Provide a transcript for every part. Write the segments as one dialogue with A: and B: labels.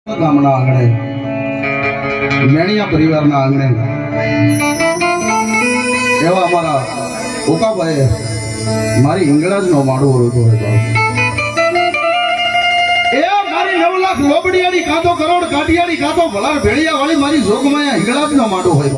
A: ગામના આંગણે મેણિયા પરિવારના આંગણે એવા અમારા ઓકાભાઈએ મારી હિંગળાજનો માડવો રોધો હતો. એ મારી 9 લાખ લોબડિયાની કાતો કરોડ કાઢિયાની કાતો ભલાર ભેળિયા વાળી મારી જોગમાયા હિંગળાજનો માડવો હોય.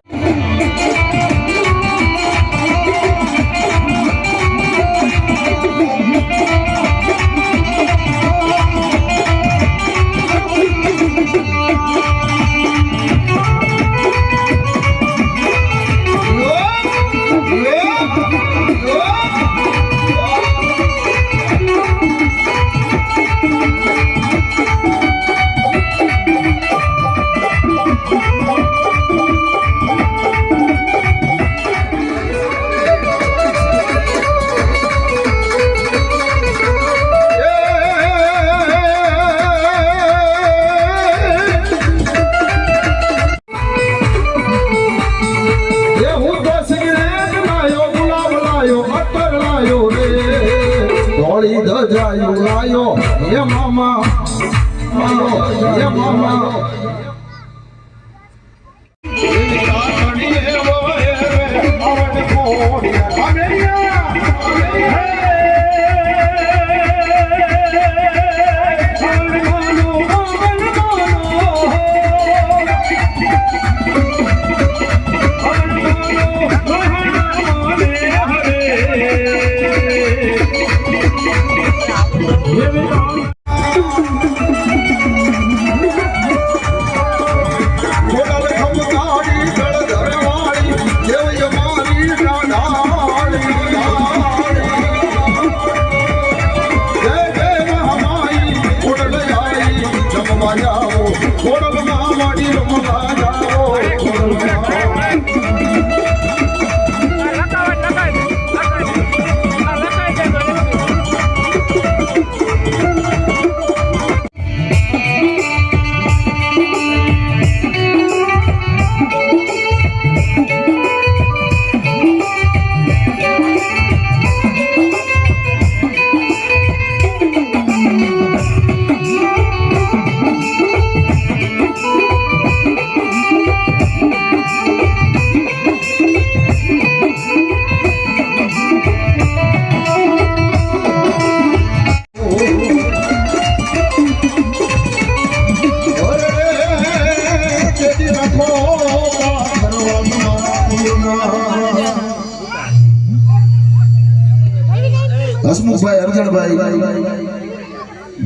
A: હસમુખભાઈ અર્જણભાઈ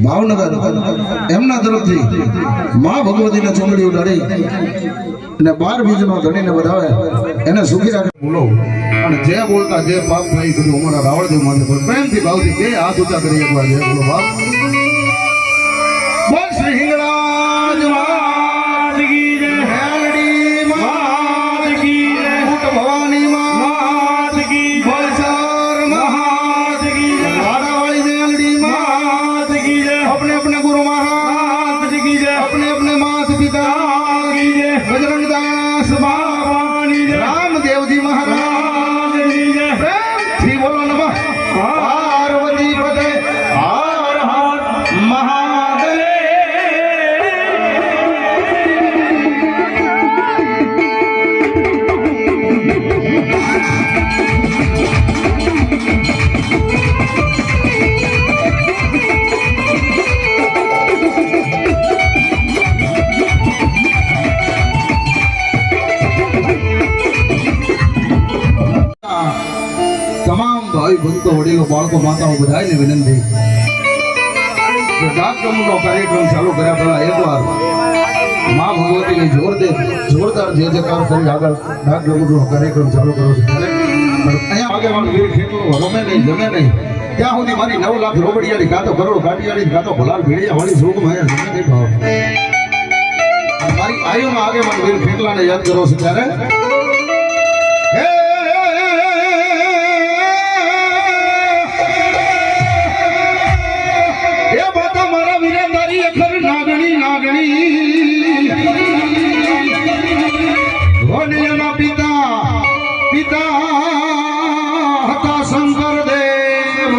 A: ભાવનગર એમના તરફથી માં ભગવતીને ચૂંદડી ઉડાડી અને 12 બીજનો ધણીને વધાવે એને સુખી રાખે. બોલો અને જે બોલતા જે પાપ થાય બધું અમારા રાવળદેવ માટે પ્રેમથી ભાવથી બે હાથ ઊંચા કરી એકવાર જે બોલો બાપ બોલ શ્રી હિંગળાજ માત કી જય, હેલડી માત કી જય, ભવાની માત કી જય, अपने अपने गुरु महाराज की जय, अपने अपने माता पिता की जय, बजरंग दास बाबा की जय, रामदेव जी महाराज की जय. श्री बोलो नमः पार्वती पते हर हर महादेव. તમામ ભાઈ ભક્તો વડીલો બાળકો માતાઓ બધાને વિનંતી કે ડાક ડમરૂનો કાર્યક્રમ ચાલુ કર્યા પહેલા એકવાર માં ભગવતીની જોરદાર જે જયકાર કરી આગળ ડાક ડમરૂનો કાર્યક્રમ ચાલુ કરો છો ત્યારે અહીંયા આગેવાન વીર ખેતરો રમે નહીં જમે નહીં ત્યાં સુધી મારી 9 લાખ રોબડિયાની કાતો કરોડ કાઢિયાની કાતો ભલાર ભેળિયા વાળી જોગમાં અહીંયા જમે નહીં ભાવ મારી આયુના આગેવાન વીર ખેતલાને યાદ કરો છો ત્યારે પિતા હતા શંકર દેવ.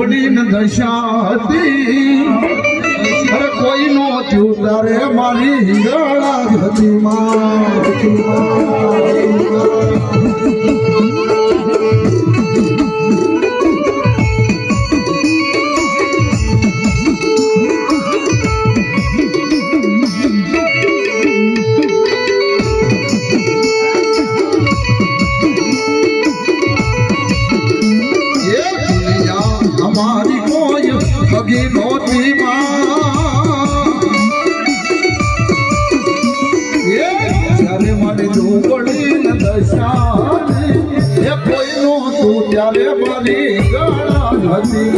A: ઝૂંપડી ન દશા હતી અરે કોઈ નો થયું તારે મારી હિંગળા હતી અમારી કોઈ સગી નહોતી ત્યારે મારી ઝૂંપડી ન દશા એ કોઈ નહોતું ત્યારે મારી ગળા હતી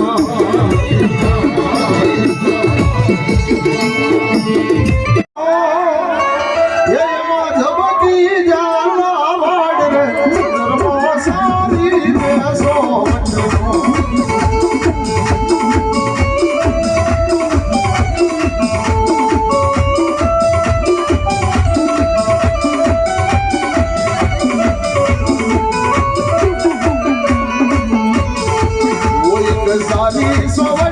A: સારી સો